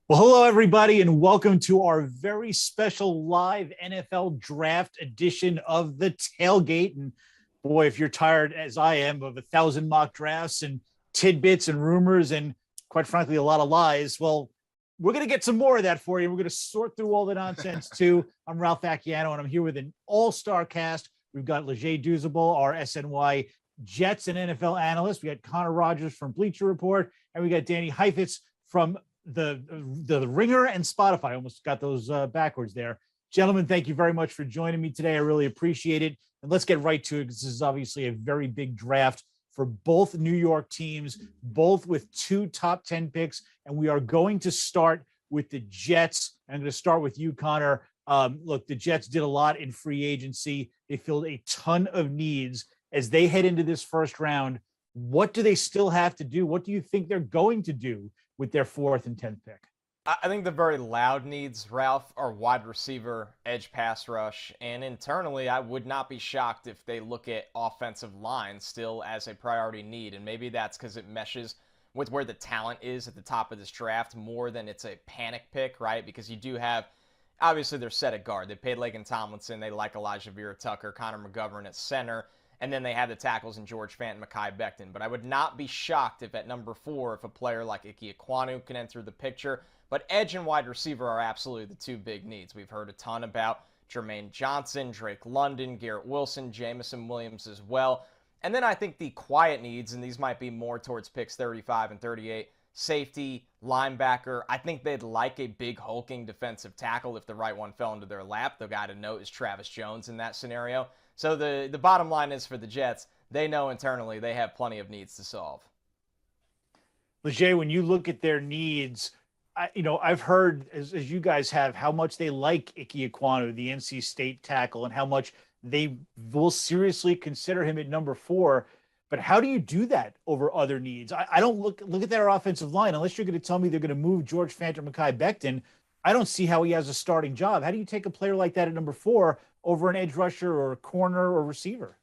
Well, hello, everybody, and welcome to our very special live NFL draft edition of the Tailgate. And boy, if you're tired, as I am, of 1,000 mock drafts and tidbits and rumors and, quite frankly, a lot of lies, well, we're going to get some more of that for you. We're going to sort through all the nonsense, too. I'm Ralph Vacchiano, and I'm here with an all-star cast. We've got Leger Douzable, our SNY Jets and NFL analyst. We got Connor Rogers from Bleacher Report, and we got Danny Heifetz from the Ringer and Spotify. I almost got those backwards there. Gentlemen, thank you very much for joining me today. I really appreciate it. And let's get right to it. This is obviously a very big draft for both New York teams, both with two top 10 picks. And we are going to start with the Jets. I'm going to start with you, Connor. Look, the Jets did a lot in free agency. They filled a ton of needs as they head into this first round. What do they still have to do? What do you think they're going to do with their 4th and 10th pick? I think the very loud needs, Ralph, are wide receiver, edge pass rush, and internally, I would not be shocked if they look at offensive line still as a priority need, and maybe that's because it meshes with where the talent is at the top of this draft more than it's a panic pick, right? Because you do have, obviously, they're set at guard. They paid Laken Tomlinson. They like Elijah Vera-Tucker, Connor McGovern at center. And then they had the tackles in George Fant and Mekhi Becton. But I would not be shocked if at number 4, if a player like Ike Ekwonu can enter the picture. But edge and wide receiver are absolutely the two big needs. We've heard a ton about Jermaine Johnson, Drake London, Garrett Wilson, Jamison Williams as well. And then I think the quiet needs, and these might be more towards picks 35 and 38, safety, linebacker. I think they'd like a big hulking defensive tackle if the right one fell into their lap. The guy to note is Travis Jones in that scenario. So the bottom line is for the Jets, they know internally they have plenty of needs to solve. Leger, when you look at their needs, I've heard, as you guys have, how much they like Ike Ekwonu, the NC State tackle, and how much they will seriously consider him at number 4. But how do you do that over other needs? I don't look at their offensive line. Unless you're going to tell me they're going to move George Fant or Mekhi Becton, I don't see how he has a starting job. How do you take a player like that at number 4 over an edge rusher or a corner or receiver?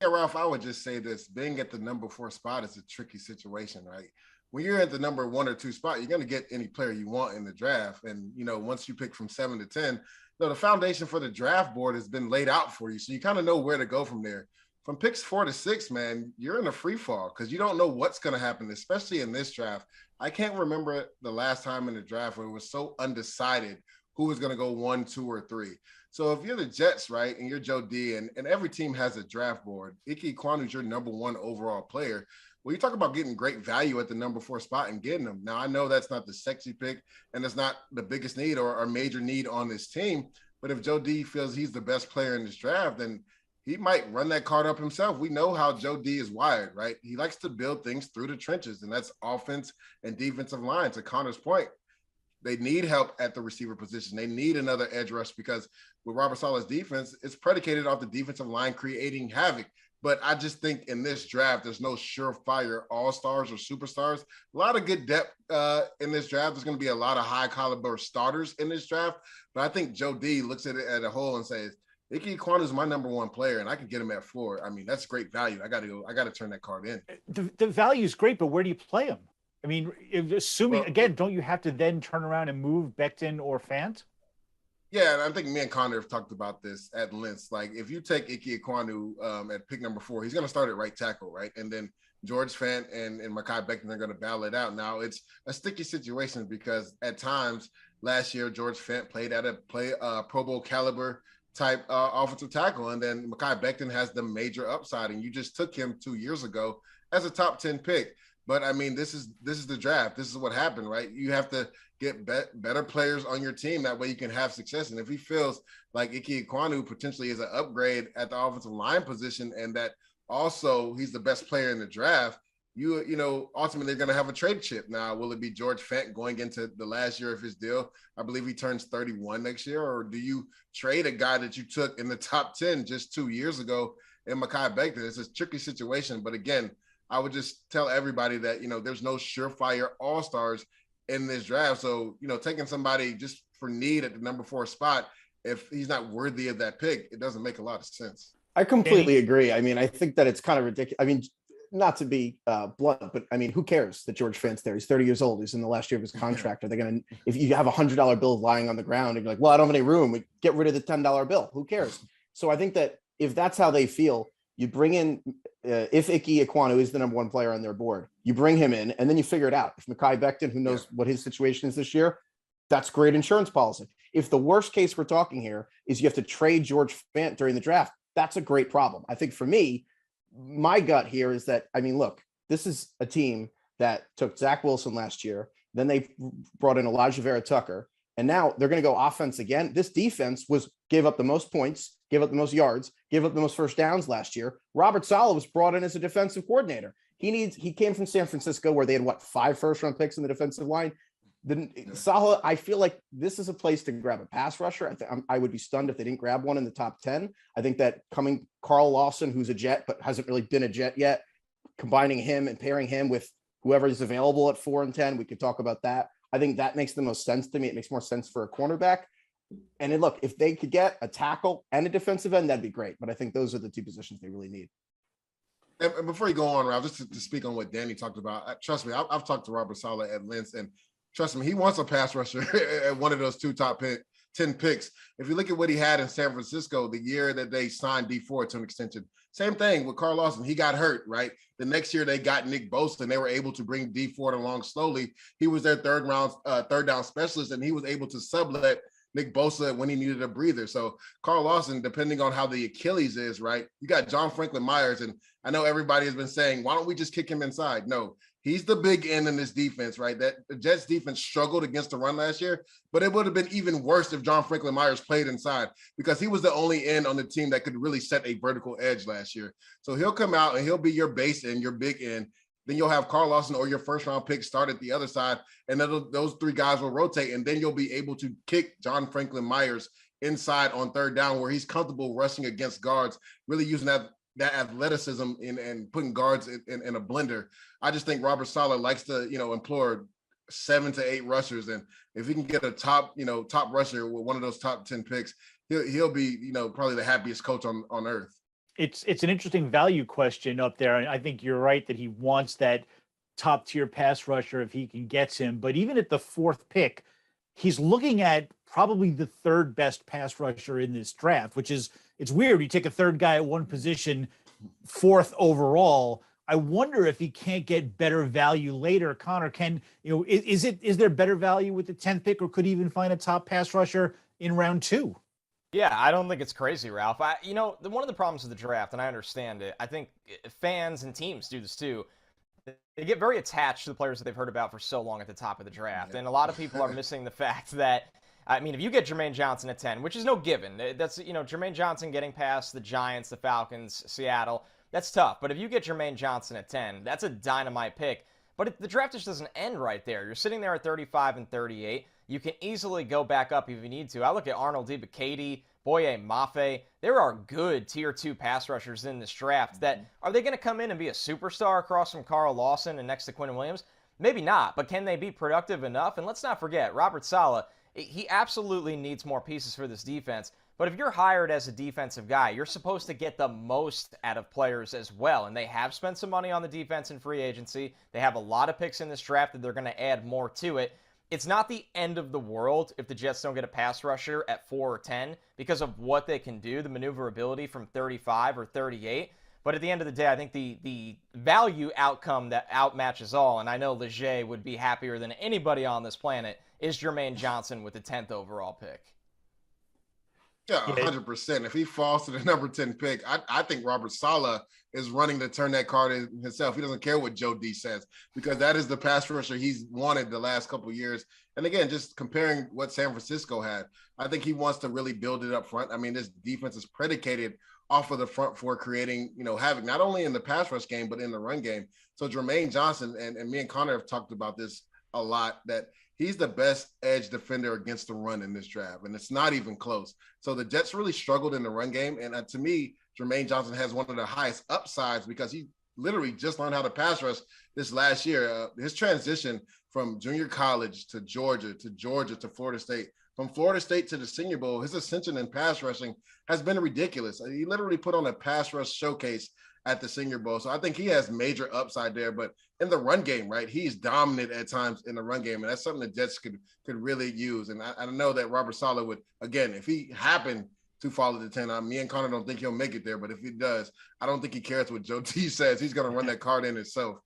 Yeah, Ralph, I would just say this. Being at the number 4 spot is a tricky situation, right? When you're at the number 1 or 2 spot, you're going to get any player you want in the draft. And, once you pick from 7 to 10, the foundation for the draft board has been laid out for you. So you kind of know where to go from there. From picks 4 to 6, man, you're in a free fall because you don't know what's going to happen, especially in this draft. I can't remember the last time in the draft where it was so undecided who was going to go 1, 2, or 3. So if you're the Jets, right, and you're Joe D, and every team has a draft board, Ike Ekwonu is your number 1 overall player. Well, you talk about getting great value at the number 4 spot and getting them. Now, I know that's not the sexy pick, and it's not the biggest need or major need on this team. But if Joe D feels he's the best player in this draft, then he might run that card up himself. We know how Joe D is wired, right? He likes to build things through the trenches, and that's offense and defensive line. To Connor's point, they need help at the receiver position. They need another edge rush because with Robert Saleh's defense, it's predicated off the defensive line creating havoc. But I just think in this draft, there's no surefire all-stars or superstars. A lot of good depth in this draft. There's going to be a lot of high-caliber starters in this draft. But I think Joe D looks at it as a whole and says, Ike Ekwonu is my number 1 player, and I can get him at 4. I mean, that's great value. I got to turn that card in. The value is great, but where do you play him? I mean, assuming, again, don't you have to then turn around and move Becton or Fant? Yeah, and I think me and Connor have talked about this at length. Like, if you take Ike Ekwonu at pick number 4, he's going to start at right tackle, right? And then George Fant and Mekhi Becton are going to battle it out. Now, it's a sticky situation because at times last year, George Fant played at a Pro Bowl caliber type offensive tackle. And then Mekhi Becton has the major upside, and you just took him 2 years ago as a top 10 pick. But I mean, this is the draft. This is what happened, right? You have to get better players on your team. That way you can have success. And if he feels like Ike Ekwonu potentially is an upgrade at the offensive line position, and that also he's the best player in the draft, ultimately they're going to have a trade chip. Now, will it be George Fant going into the last year of his deal? I believe he turns 31 next year. Or do you trade a guy that you took in the top 10 just 2 years ago in Mekhi Becton? It's a tricky situation. But again, I would just tell everybody that, there's no surefire all-stars in this draft. So, taking somebody just for need at the number 4 spot, if he's not worthy of that pick, it doesn't make a lot of sense. I completely agree. I mean, I think that it's kind of ridiculous. I mean, not to be blunt, but I mean, who cares that George Fant's there? He's 30 years old. He's in the last year of his contract. Are they going to, if you have $100 bill lying on the ground and you're like, well, I don't have any room, we get rid of the $10 bill. Who cares? So I think that if that's how they feel, you bring in, if Ike Ekwonu is the number one player on their board, you bring him in and then you figure it out. If Mekhi Becton, who knows what his situation is this year, that's great insurance policy. If the worst case we're talking here is you have to trade George Fant during the draft, that's a great problem. I think for me, my gut here is that, I mean, look, this is a team that took Zach Wilson last year. Then they brought in Elijah Vera Tucker. And now they're going to go offense again. This defense gave up the most points, gave up the most yards, gave up the most first downs last year. Robert Saleh was brought in as a defensive coordinator. He came from San Francisco where they had 5 first-round picks in the defensive line. Saleh, I feel like this is a place to grab a pass rusher. I would be stunned if they didn't grab one in the top 10. I think that Carl Lawson, who's a Jet, but hasn't really been a Jet yet, combining him and pairing him with whoever is available at 4 and 10, we could talk about that. I think that makes the most sense to me. It makes more sense for a cornerback. And then look, if they could get a tackle and a defensive end, that'd be great. But I think those are the 2 positions they really need. And before you go on, Ralph, just to speak on what Danny talked about, trust me, I've talked to Robert Saleh at length, and trust me, he wants a pass rusher at one of those 2 top 10 picks. If you look at what he had in San Francisco, the year that they signed D Ford to an extension, same thing with Carl Lawson. He got hurt, right? The next year they got Nick Bosa, and they were able to bring D Ford along slowly. He was their third down specialist, and he was able to sublet Nick Bosa when he needed a breather. So Carl Lawson, depending on how the Achilles is, right? You got John Franklin Myers, and I know everybody has been saying, why don't we just kick him inside? No, he's the big end in this defense, right? That the Jets defense struggled against the run last year, but it would have been even worse if John Franklin Myers played inside because he was the only end on the team that could really set a vertical edge last year. So he'll come out and he'll be your base end, your big end. Then you'll have Carl Lawson or your first round pick start at the other side, and then those 3 guys will rotate, and then you'll be able to kick John Franklin Myers inside on 3rd down where he's comfortable rushing against guards, really using that athleticism and putting guards in a blender. I just think Robert Saleh likes to, implore 7 to 8 rushers. And if he can get a top rusher with one of those top 10 picks, he'll be, probably the happiest coach on earth. It's an interesting value question up there. And I think you're right that he wants that top tier pass rusher if he can get him. But even at the 4th pick, he's looking at probably the 3rd best pass rusher in this draft, which is, it's weird. You take a 3rd guy at one position, 4th overall. I wonder if he can't get better value later. Connor, is there better value with the 10th pick, or could he even find a top pass rusher in round 2? Yeah, I don't think it's crazy, Ralph. One of the problems with the draft, and I understand it, I think fans and teams do this too. They get very attached to the players that they've heard about for so long at the top of the draft. And a lot of people are missing the fact that, if you get Jermaine Johnson at 10, which is no given, that's, Jermaine Johnson getting past the Giants, the Falcons, Seattle, that's tough. But if you get Jermaine Johnson at 10, that's a dynamite pick. But the draft just doesn't end right there. You're sitting there at 35 and 38. You can easily go back up if you need to. I look at Arnold Ebiketie, Boye Mafe. There are good tier 2 pass rushers in this draft that, are they going to come in and be a superstar across from Carl Lawson and next to Quinn Williams? Maybe not, but can they be productive enough? And let's not forget, Robert Saleh, he absolutely needs more pieces for this defense. But if you're hired as a defensive guy, you're supposed to get the most out of players as well. And they have spent some money on the defense in free agency. They have a lot of picks in this draft that they're going to add more to it. It's not the end of the world if the Jets don't get a pass rusher at 4 or 10 because of what they can do, the maneuverability from 35 or 38. But at the end of the day, I think the value outcome that outmatches all, and I know Leger would be happier than anybody on this planet, is Jermaine Johnson with the 10th overall pick. Yeah, 100%. If he falls to the number 10 pick, I think Robert Saleh is running to turn that card in himself. He doesn't care what Joe D says because that is the pass rusher he's wanted the last couple of years. And again, just comparing what San Francisco had, I think he wants to really build it up front. I mean, this defense is predicated off of the front four creating, havoc, not only in the pass rush game, but in the run game. So Jermaine Johnson, and me and Connor have talked about this a lot, that he's the best edge defender against the run in this draft, and it's not even close. So the Jets really struggled in the run game, and to me, Jermaine Johnson has one of the highest upsides because he literally just learned how to pass rush this last year. His transition from junior college to Georgia to Florida State, from Florida State to the Senior Bowl, his ascension in pass rushing has been ridiculous. He literally put on a pass rush showcase at the Senior Bowl. So I think he has major upside there. But in the run game, right, he's dominant at times in the run game, and that's something the Jets could really use. And I know that Robert Saleh would, again, if he happened to follow the 10, me and Connor don't think he'll make it there. But if he does, I don't think he cares what Joe T says. He's going to run that card in himself.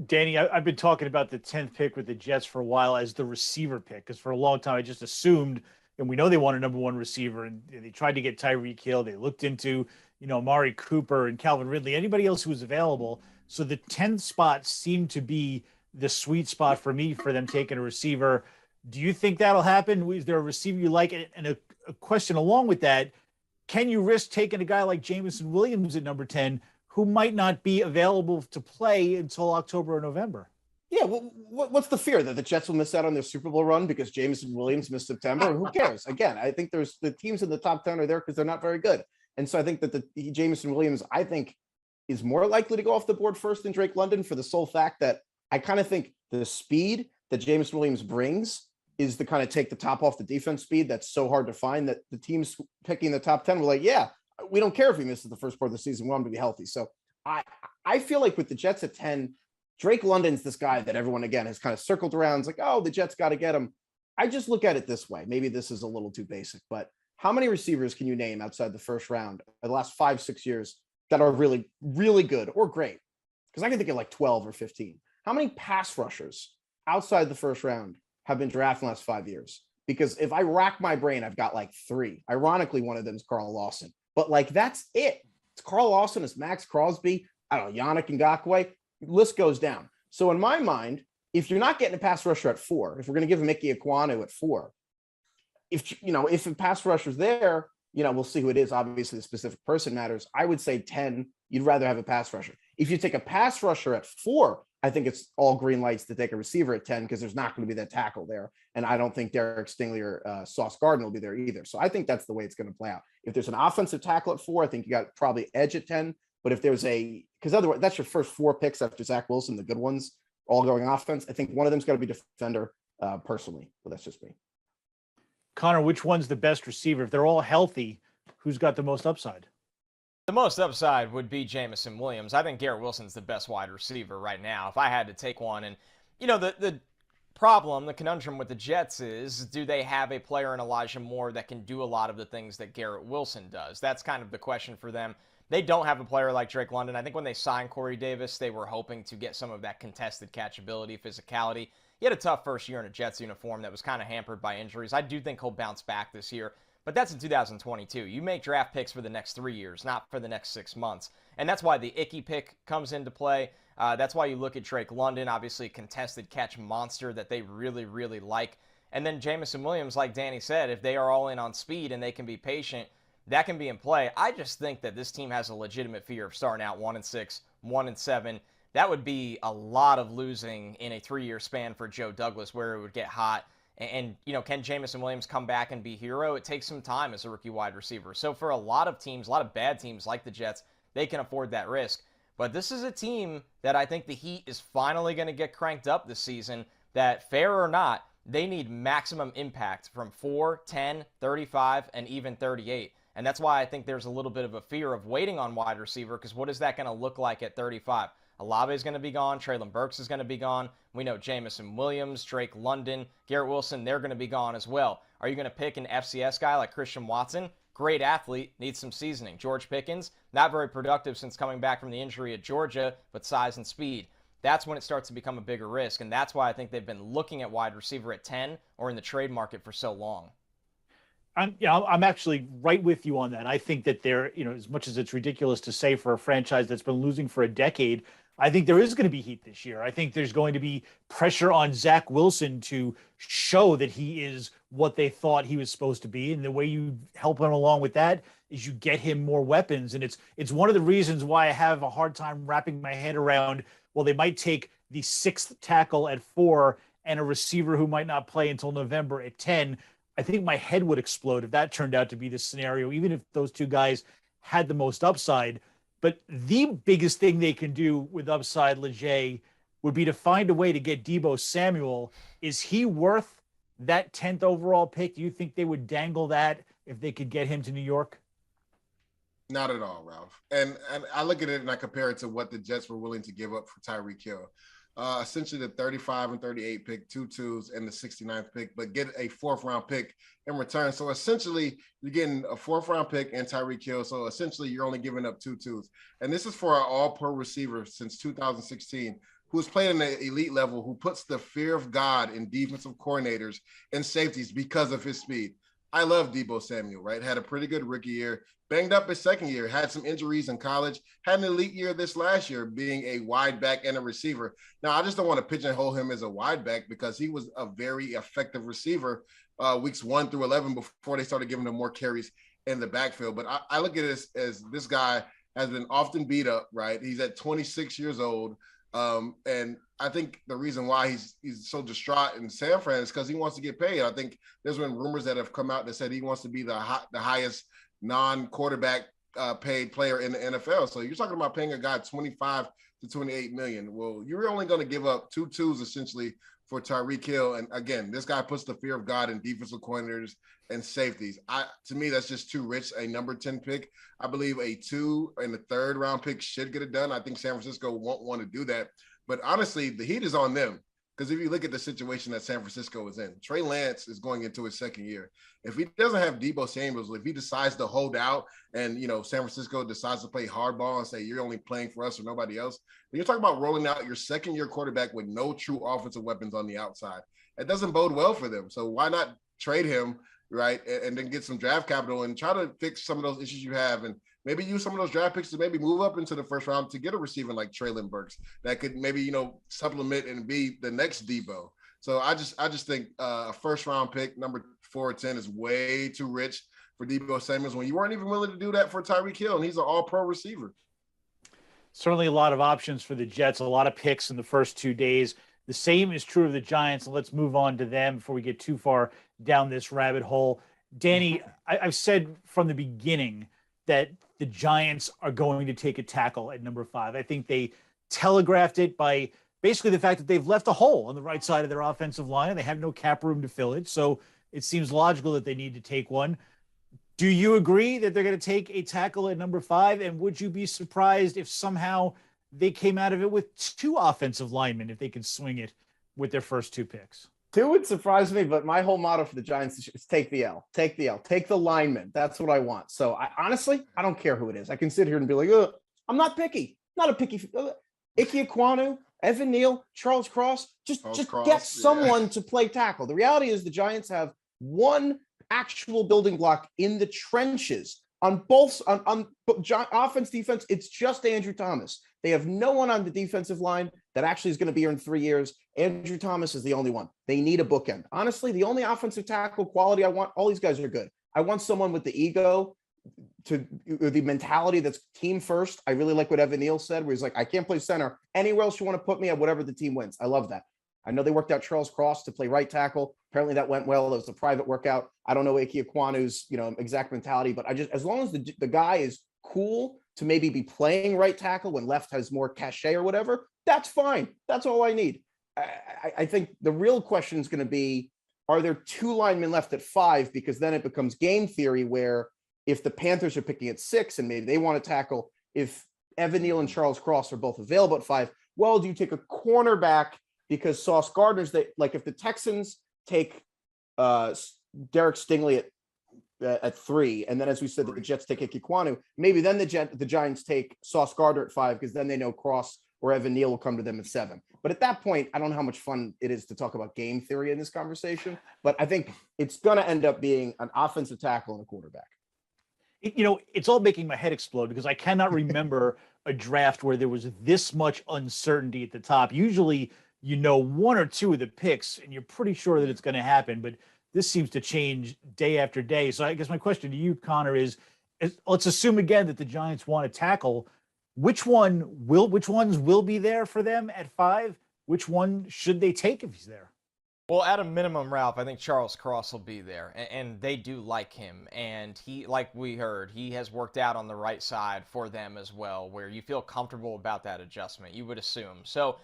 Danny, I've been talking about the 10th pick with the Jets for a while as the receiver pick, because for a long time I just assumed, and we know they want a number one receiver, and they tried to get Tyreek Hill. They looked into, Amari Cooper and Calvin Ridley, anybody else who was available. So the 10th spot seemed to be the sweet spot for me for them taking a receiver. Do you think that'll happen? Is there a receiver you like? And a question along with that, can you risk taking a guy like Jameson Williams at number 10, who might not be available to play until October or November? Yeah, well, what's the fear that the Jets will miss out on their Super Bowl run because Jameson Williams missed September? Who cares? Again, I think there's the teams in the top 10 are there because they're not very good. And so I think that the Jameson Williams, I think, is more likely to go off the board first than Drake London for the sole fact that I kind of think the speed that Jameson Williams brings is the kind of take the top off the defense speed that's so hard to find that the teams picking the top 10 were like, yeah, we don't care if he misses the first part of the season. We want him to be healthy. So I feel like with the Jets at 10, Drake London's this guy that everyone, again, has kind of circled around. It's like, oh, the Jets got to get him. I just look at it this way. Maybe this is a little too basic, but how many receivers can you name outside the first round of the last 5-6 years that are really, really good or great? Because I can think of like 12 or 15. How many pass rushers outside the first round have been drafted in the last 5 years? Because if I rack my brain, I've got like 3. Ironically, one of them is Carl Lawson. But like, that's it. It's Carl Lawson, it's Max Crosby, I don't know, Yannick Ngakoue, list goes down. So in my mind, if you're not getting a pass rusher at 4, if we're going to give Mickey Ekwonu at 4, if a pass rusher's there, we'll see who it is. Obviously, the specific person matters. I would say 10, you'd rather have a pass rusher. If you take a pass rusher at 4, I think it's all green lights to take a receiver at 10 because there's not going to be that tackle there. And I don't think Derek Stingley or Sauce Gardner will be there either. So I think that's the way it's going to play out. If there's an offensive tackle at 4, I think you got probably edge at 10. But if there's because otherwise that's your first 4 picks after Zach Wilson, the good ones, all going offense. I think one of them's got to be defender personally, but that's just me. Connor, which one's the best receiver? If they're all healthy, who's got the most upside? The most upside would be Jameson Williams. I think Garrett Wilson's the best wide receiver right now. If I had to take one, and the problem, the conundrum with the Jets is, do they have a player in Elijah Moore that can do a lot of the things that Garrett Wilson does? That's kind of the question for them. They don't have a player like Drake London. I think when they signed Corey Davis, they were hoping to get some of that contested catchability, physicality. He had a tough first year in a Jets uniform that was kind of hampered by injuries. I do think he'll bounce back this year, but that's in 2022. You make draft picks for the next 3 years, not for the next 6 months. And that's why the Icky pick comes into play. That's why you look at Drake London, obviously contested catch monster that they really, really like. And then Jameson Williams, like Danny said, if they are all in on speed and they can be patient, that can be in play. I just think that this team has a legitimate fear of starting out 1-6, 1-7. That would be a lot of losing in a 3-year span for Joe Douglas, where it would get hot. And can Jameson Williams come back and be hero? It takes some time as a rookie wide receiver. So for a lot of teams, a lot of bad teams like the Jets, they can afford that risk. But this is a team that I think the Heat is finally going to get cranked up this season, that fair or not, they need maximum impact from 4, 10, 35, and even 38. And that's why I think there's a little bit of a fear of waiting on wide receiver, because what is that going to look like at 35? Olave is going to be gone. Treylon Burks is going to be gone. We know Jameson Williams, Drake London, Garrett Wilson, they're going to be gone as well. Are you going to pick an FCS guy like Christian Watson? Great athlete, needs some seasoning. George Pickens, not very productive since coming back from the injury at Georgia, but size and speed. That's when it starts to become a bigger risk, and that's why I think they've been looking at wide receiver at 10 or in the trade market for so long. I'm actually right with you on that. I think that they're, as much as it's ridiculous to say for a franchise that's been losing for a decade, I think there is going to be heat this year. I think there's going to be pressure on Zach Wilson to show that he is what they thought he was supposed to be. And the way you help him along with that is you get him more weapons. And it's one of the reasons why I have a hard time wrapping my head around, well, they might take the 6th tackle at 4 and a receiver who might not play until November at 10. I think my head would explode if that turned out to be the scenario, even if those two guys had the most upside. But the biggest thing they can do with upside, Leger, would be to find a way to get Deebo Samuel. Is he worth that 10th overall pick? Do you think they would dangle that if they could get him to New York? Not at all, Ralph. And I look at it and I compare it to what the Jets were willing to give up for Tyreek Hill. Essentially the 35 and 38 pick, 2 2s, and the 69th pick, but get a 4th-round pick in return. So essentially, you're getting a 4th-round pick and Tyreek Hill. So essentially, you're only giving up 2 2s. And this is for an all-pro receiver since 2016 who's played in the elite level, who puts the fear of God in defensive coordinators and safeties because of his speed. I love Deebo Samuel, right? Had a pretty good rookie year, banged up his second year, had some injuries in college, had an elite year this last year being a wide back and a receiver. Now, I just don't want to pigeonhole him as a wide back because he was a very effective receiver weeks 1 through 11 before they started giving him more carries in the backfield. But I look at it as this guy has been often beat up, right? He's at 26 years old. And I think the reason why he's so distraught in San Fran is because he wants to get paid. I think there's been rumors that have come out that said he wants to be the highest non-quarterback paid player in the NFL. So you're talking about paying a guy 25 to 28 million. Well, you're only going to give up 2 2s essentially for Tyreek Hill. And again, this guy puts the fear of God in defensive coordinators and safeties. To me, that's just too rich. A number 10 pick. I believe a 2 and a 3rd-round pick should get it done. I think San Francisco won't want to do that. But honestly, the heat is on them. Because if you look at the situation that San Francisco is in, Trey Lance is going into his 2nd year. If he doesn't have Deebo Samuel, if he decides to hold out and, San Francisco decides to play hardball and say, you're only playing for us or nobody else, then you're talking about rolling out your 2nd-year quarterback with no true offensive weapons on the outside. It doesn't bode well for them. So why not trade him, right, and then get some draft capital and try to fix some of those issues you have and maybe use some of those draft picks to maybe move up into the 1st round to get a receiver like Treylon Burks that could maybe, supplement and be the next Deebo. So I just think a 1st-round pick, number 4 or 10, is way too rich for Deebo Samuels when you weren't even willing to do that for Tyreek Hill, and he's an all-pro receiver. Certainly a lot of options for the Jets, a lot of picks in the first 2 days. The same is true of the Giants, and let's move on to them before we get too far down this rabbit hole. Danny, I've said from the beginning that the Giants are going to take a tackle at number 5. I think they telegraphed it by basically the fact that they've left a hole on the right side of their offensive line and they have no cap room to fill it. So it seems logical that they need to take one. Do you agree that they're going to take a tackle at number 5? And would you be surprised if somehow they came out of it with 2 offensive linemen, if they can swing it with their first 2 picks? 2 would surprise me, but my whole motto for the Giants is take the L, take the L, take the lineman. That's what I want. So honestly, I don't care who it is. I can sit here and be like, oh, I'm not picky. Not a picky. Ike Ekwonu, Evan Neal, Charles Cross. Just get someone to play tackle. The reality is the Giants have one actual building block in the trenches on both on offense, defense. It's just Andrew Thomas. They have no one on the defensive line that actually is going to be here in 3 years. Andrew Thomas is the only one. They need a bookend. Honestly, the only offensive tackle quality I want, all these guys are good. I want someone with the ego, the mentality that's team first. I really like what Evan Neal said, where he's like, I can't play center. Anywhere else you want to put me at, whatever the team wins. I love that. I know they worked out Charles Cross to play right tackle. Apparently that went well. It was a private workout. I don't know Ike Ekwonu's, exact mentality, but as long as the guy is cool to maybe be playing right tackle when left has more cachet or whatever, that's fine. That's all I need. I think the real question is going to be, are there 2 linemen left at 5? Because then it becomes game theory where if the Panthers are picking at 6 and maybe they want to tackle, if Evan Neal and Charles Cross are both available at 5, well, do you take a cornerback because Sauce Gardner's if the Texans take Derek Stingley at 3, and then as we said that the Jets take Ike Ekwonu, maybe then the Giants take Sauce Gardner at 5 because then they know Cross or Evan Neal will come to them at 7. But at that point, I don't know how much fun it is to talk about game theory in this conversation, but I think it's going to end up being an offensive tackle and a quarterback. It's all making my head explode because I cannot remember a draft where there was this much uncertainty at the top. Usually, 1 or 2 of the picks and you're pretty sure that it's going to happen, but this seems to change day after day. So I guess my question to you, Connor, is let's assume again that the Giants want to tackle. Which ones will be there for them at 5? Which one should they take if he's there? Well, at a minimum, Ralph, I think Charles Cross will be there, and they do like him. And he, like we heard, he has worked out on the right side for them as well, where you feel comfortable about that adjustment, you would assume. So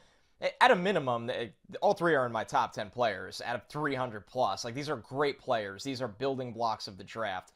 at a minimum, all 3 are in my top 10 players out of 300 plus. These are great players. These are building blocks of the draft.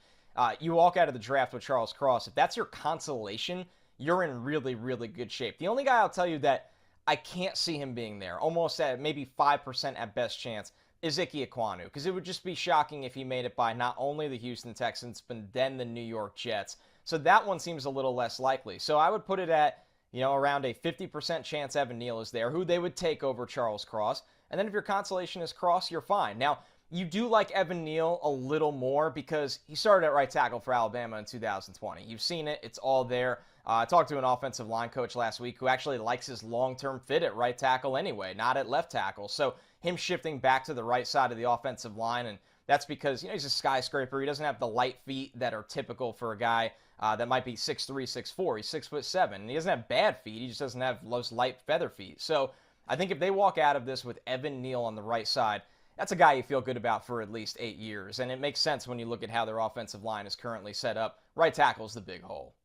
You walk out of the draft with Charles Cross. If that's your consolation, you're in really, really good shape. The only guy I'll tell you that I can't see him being there, almost at maybe 5% at best chance, is Ike Ekwonu, because it would just be shocking if he made it by not only the Houston Texans, but then the New York Jets. So that one seems a little less likely. So I would put it at, around a 50% chance Evan Neal is there, who they would take over Charles Cross. And then if your consolation is Cross, you're fine. Now, you do like Evan Neal a little more because he started at right tackle for Alabama in 2020. You've seen it. It's all there. I talked to an offensive line coach last week who actually likes his long-term fit at right tackle anyway, not at left tackle. So him shifting back to the right side of the offensive line, and that's because, he's a skyscraper. He doesn't have the light feet that are typical for a guy that might be 6'3", 6'4". He's 6'7", and he doesn't have bad feet. He just doesn't have those light feather feet. So I think if they walk out of this with Evan Neal on the right side, that's a guy you feel good about for at least 8 years. And it makes sense when you look at how their offensive line is currently set up. Right tackle is the big hole.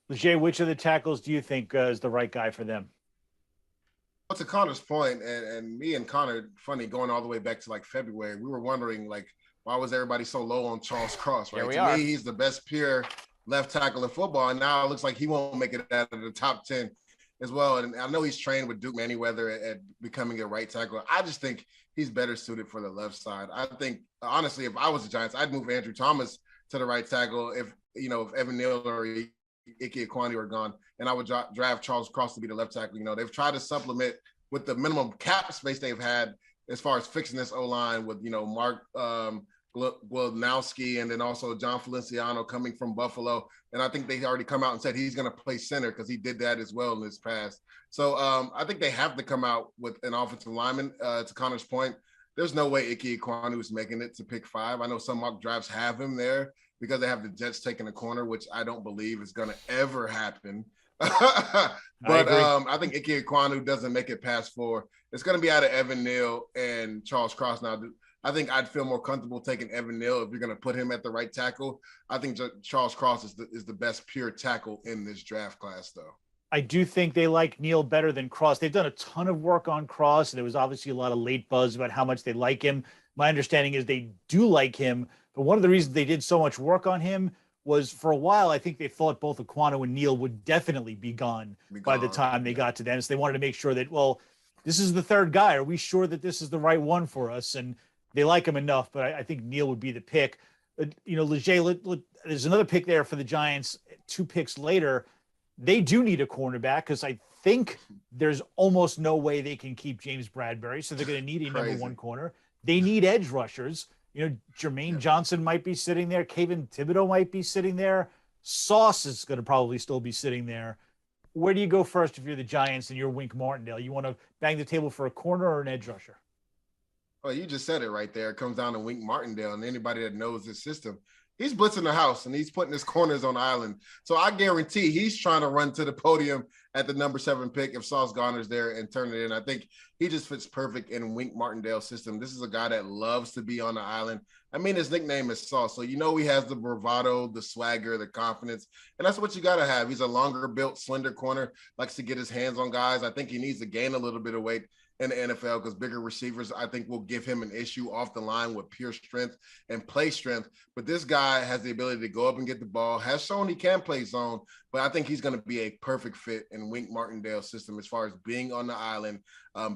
Leger, which of the tackles do you think is the right guy for them? Well, to Connor's point, and me and Connor, funny, going all the way back to like February, we were wondering, like, why was everybody so low on Charles Cross, right? To me, he's the best pure left tackle in football, and now it looks like he won't make it out of the top 10 as well. And I know he's trained with Duke Manyweather at becoming a right tackle. I just think he's better suited for the left side. I think, honestly, if I was the Giants, I'd move Andrew Thomas to the right tackle if Evan Neal or Ike Ekwonu are gone, and I would draft Charles Cross to be the left tackle. They've tried to supplement with the minimum cap space they've had as far as fixing this O-line with, Mark Glodnowski and then also John Feliciano coming from Buffalo. And I think they already come out and said he's going to play center because he did that as well in his past. So I think they have to come out with an offensive lineman. To Connor's point, there's no way Ike Ekwonu is making it to pick 5. I know some mock drafts have him there because they have the Jets taking the corner, which I don't believe is going to ever happen. But I think Ike Ekwonu doesn't make it past 4. It's going to be out of Evan Neal and Charles Cross. Now, I think I'd feel more comfortable taking Evan Neal if you're going to put him at the right tackle. I think Charles Cross is the best pure tackle in this draft class, though. I do think they like Neal better than Cross. They've done a ton of work on Cross, and there was obviously a lot of late buzz about how much they like him. My understanding is they do like him, but one of the reasons they did so much work on him was for a while, I think they thought both Ekwonu and Neal would definitely be gone by the time they got to them. So they wanted to make sure that, well, this is the third guy. Are we sure that this is the right one for us? And they like him enough, but I think Neal would be the pick. Leger, there's another pick there for the Giants 2 picks later. They do need a cornerback because I think there's almost no way they can keep James Bradbury. So they're going to need a number 1 corner. They need edge rushers. Jermaine Johnson might be sitting there. Kayvon Thibodeau might be sitting there. Sauce is going to probably still be sitting there. Where do you go first if you're the Giants and you're Wink Martindale? You want to bang the table for a corner or an edge rusher? Well, you just said it right there. It comes down to Wink Martindale, and anybody that knows his system. He's blitzing the house, and he's putting his corners on the island. So I guarantee he's trying to run to the podium at the number 7 pick if Sauce Gardner's there and turn it in. I think he just fits perfect in Wink Martindale's system. This is a guy that loves to be on the island. I mean, his nickname is Sauce, so he has the bravado, the swagger, the confidence, and that's what you got to have. He's a longer-built, slender corner, likes to get his hands on guys. I think he needs to gain a little bit of weight in the NFL because bigger receivers, I think, will give him an issue off the line with pure strength and play strength. But this guy has the ability to go up and get the ball, has shown he can play zone, but I think he's going to be a perfect fit in Wink Martindale's system as far as being on the island,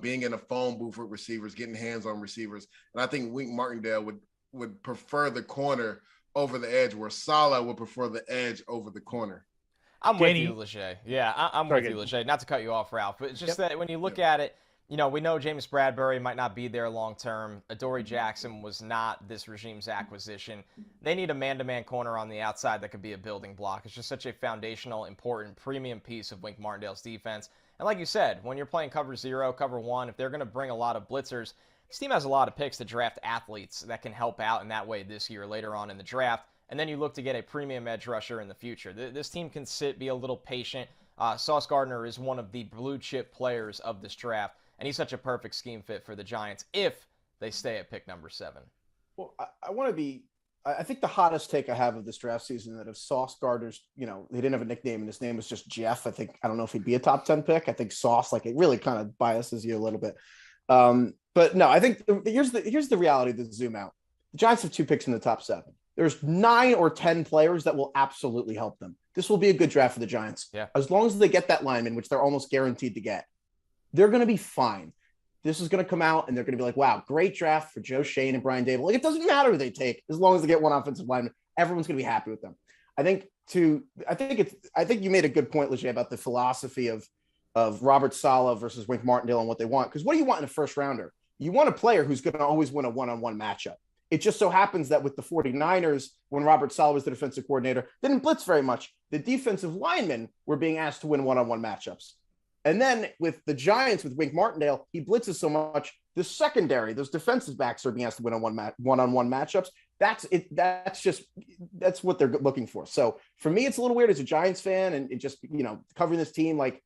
being in a phone booth with receivers, getting hands on receivers. And I think Wink Martindale would prefer the corner over the edge, where Saleh would prefer the edge over the corner. I'm with you, Leger. Yeah, I'm with you, Leger. Not to cut you off, Ralph, but it's just that when you look at it, we know James Bradbury might not be there long-term. Adoree Jackson was not this regime's acquisition. They need a man-to-man corner on the outside that could be a building block. It's just such a foundational, important, premium piece of Wink Martindale's defense. And like you said, when you're playing cover 0, cover 1, if they're going to bring a lot of blitzers, this team has a lot of picks to draft athletes that can help out in that way this year later on in the draft. And then you look to get a premium edge rusher in the future. This team can be a little patient. Sauce Gardner is one of the blue-chip players of this draft. And he's such a perfect scheme fit for the Giants if they stay at pick number 7. Well, I think the hottest take I have of this draft season that if Sauce Gardner's, he didn't have a nickname and his name was just Jeff. I don't know if he'd be a top 10 pick. I think Sauce, it really kind of biases you a little bit. But no, I think here's the reality of the zoom out. The Giants have 2 picks in the top 7. there's 9 or 10 players that will absolutely help them. This will be a good draft for the Giants. Yeah. As long as they get that lineman, which they're almost guaranteed to get, they're going to be fine. This is going to come out and they're going to be like, wow, great draft for Joe Shane and Brian Daboll. Like, it doesn't matter who they take as long as they get one offensive lineman. Everyone's going to be happy with them. I think you made a good point, Leger, about the philosophy of Robert Saleh versus Wink Martindale and what they want. Because what do you want in a first rounder? You want a player who's going to always win a one-on-one matchup. It just so happens that with the 49ers, when Robert Saleh was the defensive coordinator, they didn't blitz very much. The defensive linemen were being asked to win one-on-one matchups. And then with the Giants, with Wink Martindale, he blitzes so much, the secondary, those defensive backs are being asked to win one-on-one matchups. That's it. That's what they're looking for. So for me, it's a little weird as a Giants fan and just, covering this team. Like,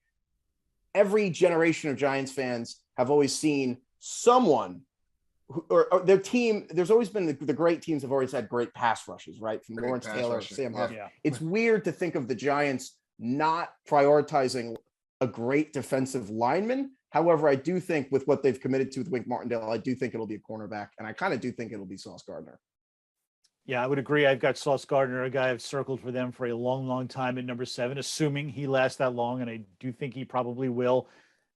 every generation of Giants fans have always seen someone or their team. There's always been the great teams have always had great pass rushes, right? From Lawrence Taylor, Sam Huff. Yeah. It's weird to think of the Giants not prioritizing a great defensive lineman. However, I do think with what they've committed to with Wink Martindale, I do think it'll be a cornerback, and I kind of do think it'll be Sauce Gardner. Yeah, I would agree. I've got Sauce Gardner, a guy I've circled for them for a long, long time at number 7, assuming he lasts that long, and I do think he probably will.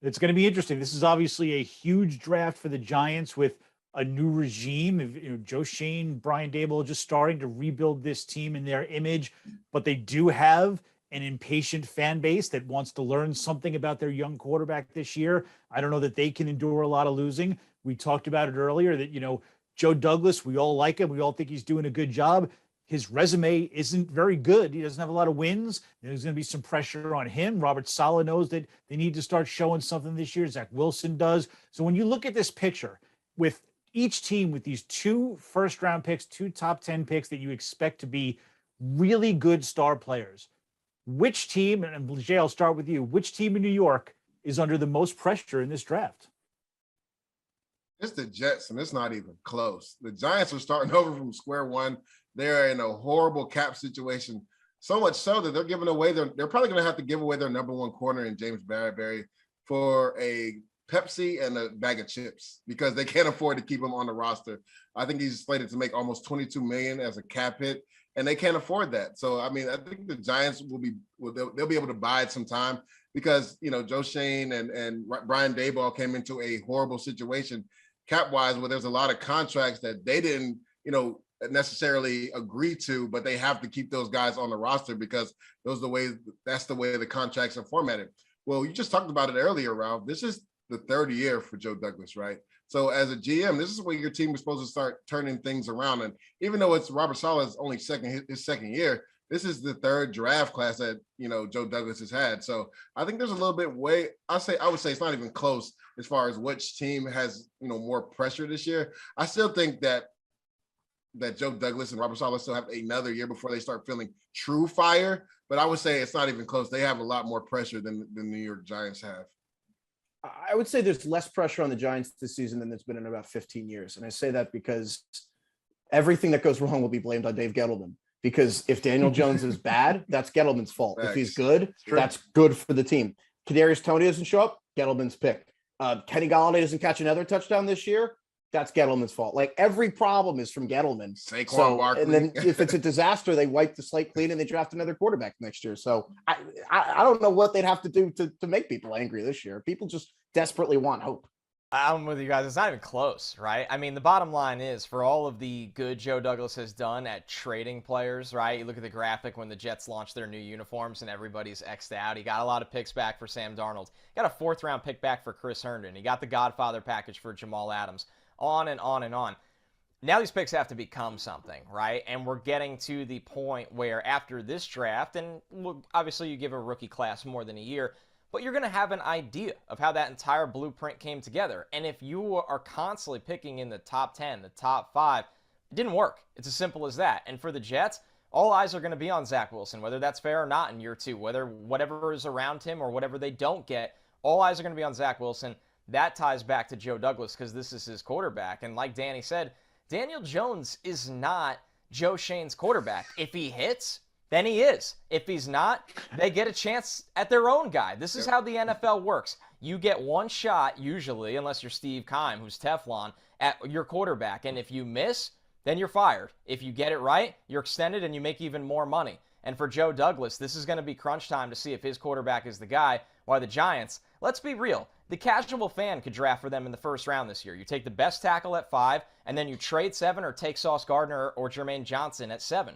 It's going to be interesting. This is obviously a huge draft for the Giants with a new regime. Joe Shane, Brian Daboll just starting to rebuild this team in their image, but they do have an impatient fan base that wants to learn something about their young quarterback this year. I don't know that they can endure a lot of losing. We talked about it earlier that, Joe Douglas, we all like him. We all think he's doing a good job. His resume isn't very good. He doesn't have a lot of wins. There's going to be some pressure on him. Robert Saleh knows that they need to start showing something this year. Zach Wilson does. So when you look at this picture with each team with these 2 first-round picks, 2 top 10 picks that you expect to be really good star players, which team, and Leger, I'll start with you, which team in New York is under the most pressure in this draft? It's the Jets, and it's not even close. The Giants are starting over from square one. They're in a horrible cap situation, so much so that they're giving away they're probably going to have to give away their number 1 corner in James Bradbury for a Pepsi and a bag of chips because they can't afford to keep him on the roster. I think he's slated to make almost $22 million as a cap hit, and they can't afford that. So, I think the Giants they'll be able to bide some time because, Joe Shane and Brian Daboll came into a horrible situation cap-wise where there's a lot of contracts that they didn't, necessarily agree to, but they have to keep those guys on the roster because that's the way the contracts are formatted. Well, you just talked about it earlier, Ralph. This is the 3rd year for Joe Douglas, right? So as a GM, this is where your team is supposed to start turning things around. And even though it's Robert Saleh's only his second year, this is the 3rd draft class that, Joe Douglas has had. So I think there's a little bit I would say it's not even close as far as which team has, more pressure this year. I still think that Joe Douglas and Robert Saleh still have another year before they start feeling true fire. But I would say it's not even close. They have a lot more pressure than the New York Giants have. I would say there's less pressure on the Giants this season than there's been in about 15 years. And I say that because everything that goes wrong will be blamed on Dave Gettleman. Because if Daniel Jones is bad, that's Gettleman's fault. Thanks. If he's good, that's good for the team. Kadarius Toney doesn't show up, Gettleman's pick. Kenny Golladay doesn't catch another touchdown this year, that's Gettleman's fault. Like, every problem is from Gettleman. Saquon Barkley. And then if it's a disaster, they wipe the slate clean and they draft another quarterback next year. So I don't know what they'd have to do to make people angry this year. People just desperately want hope. I'm with you guys. It's not even close, right? The bottom line is, for all of the good Joe Douglas has done at trading players, right? You look at the graphic when the Jets launched their new uniforms and everybody's X'd out. He got a lot of picks back for Sam Darnold. He got a 4th-round pick back for Chris Herndon. He got the Godfather package for Jamal Adams. On and on and on. Now these picks have to become something, right? And we're getting to the point where after this draft, and obviously you give a rookie class more than a year, but you're going to have an idea of how that entire blueprint came together. And if you are constantly picking in the top 10, the top 5, it didn't work. It's as simple as that. And for the Jets, all eyes are going to be on Zach Wilson, whether that's fair or not in year 2, whatever is around him or whatever they don't get, all eyes are going to be on Zach Wilson. That ties back to Joe Douglas because this is his quarterback. And like Danny said, Daniel Jones is not Joe Shane's quarterback. If he hits, then he is. If he's not, they get a chance at their own guy. This is how the NFL works. You get one shot, usually, unless you're Steve Keim, who's Teflon, at your quarterback. And if you miss, then you're fired. If you get it right, you're extended and you make even more money. And for Joe Douglas, this is going to be crunch time to see if his quarterback is the guy. While the Giants, let's be real, the casual fan could draft for them in the first round this year. You take the best tackle at 5, and then you trade 7 or take Sauce Gardner or Jermaine Johnson at 7.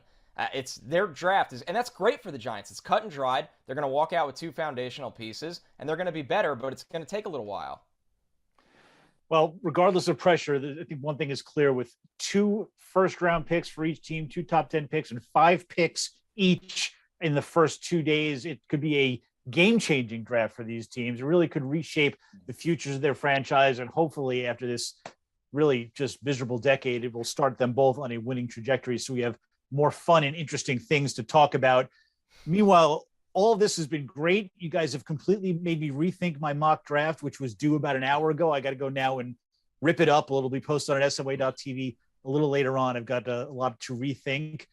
It's their draft and that's great for the Giants. It's cut and dried. They're going to walk out with 2 foundational pieces, and they're going to be better, but it's going to take a little while. Well, regardless of pressure, I think one thing is clear: with 2 first-round picks for each team, 2 top 10 picks, and 5 picks each in the first 2 days, it could be a game-changing draft for these teams. It really could reshape the futures of their franchise, and hopefully after this really just miserable decade, it will start them both on a winning trajectory, so we have more fun and interesting things to talk about. Meanwhile, all of this has been great. You guys have completely made me rethink my mock draft, which was due about an hour ago. I got to go now and rip it up. It'll be posted on SNY.TV a little later on. I've got a lot to rethink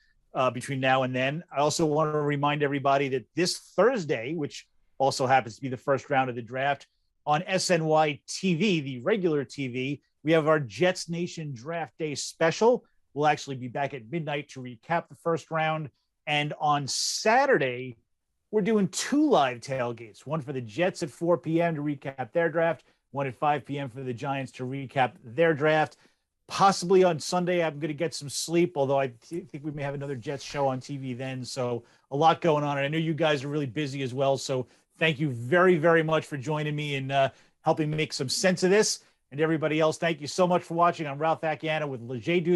between now and then. I also want to remind everybody that this Thursday, which also happens to be the first round of the draft, on SNY TV, the regular TV, we have our Jets Nation Draft Day special. We'll actually be back at midnight to recap the first round. And on Saturday, we're doing 2 live tailgates, one for the Jets at 4 p.m. to recap their draft, one at 5 p.m. for the Giants to recap their draft. Possibly on Sunday, I'm going to get some sleep, although I think we may have another Jets show on TV then. So a lot going on. And I know you guys are really busy as well. So thank you very, very much for joining me and helping make some sense of this. And everybody else, thank you so much for watching. I'm Ralph Vacchiano with Leger Douzable.